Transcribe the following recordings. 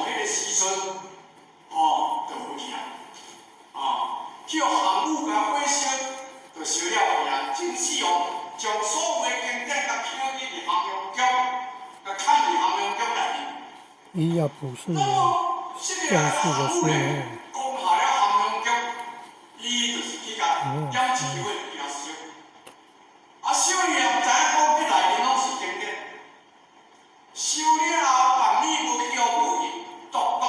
迄个时阵，就有去啊，叫航母甲火星就烧了去啊，真死哦，将所有的经典甲捡去伫航洋局，甲藏伫航洋局内面。医药普世的重视的思维。攻下了航洋局，伊就是去甲养殖会去甲烧。烧伊也毋知影讲迄内面拢是经典。烧了后，万米无去交过去，独独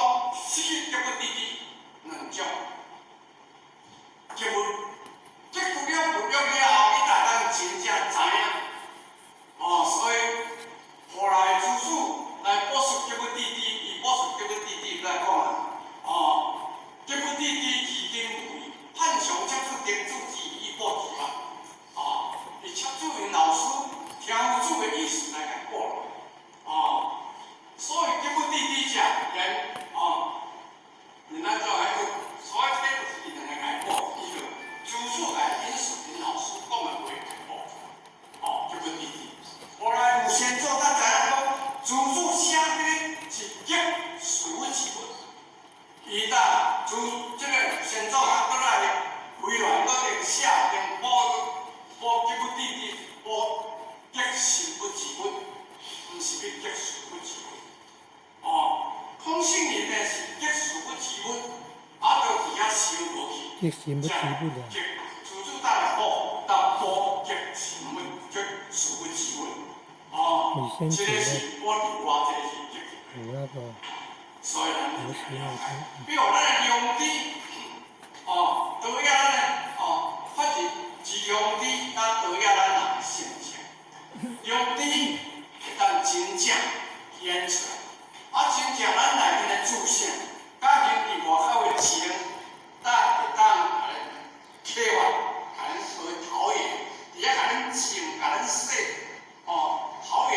死结不滴滴两种。结婚，结除了不约了后，伊大家真正知影。所以后来祖祖来补述结不滴滴，伊补述结不滴滴来讲啊，结不滴滴其经为汉上接触丁主之以补字啊，伊接触因老师听主的意思来甲补了所以结不滴滴者连你那个迄个所以这就是伊两个来补，伊就祖祖来引述因老师讲的话来补，结不滴滴。后来有先做，咱知影讲，祖祖写迄个是结属之文，伊当这个先做啊，过来回来，搁定写定补结不滴滴，补结属之文，毋是要结属之文。孔圣人呢是结属之文，就伫遐烧无去，祖祖当来补结属之文。这个是我伫我这个是结的。所以咱比如咱的良知，倒影咱的发展自良知，咱倒影咱人的性情。良知会当真正演出来，真正咱内面的自信，甲人伫外口的情，会当甲人刻画，甲人所讨厌，伫遐甲人情，甲人说，陶冶。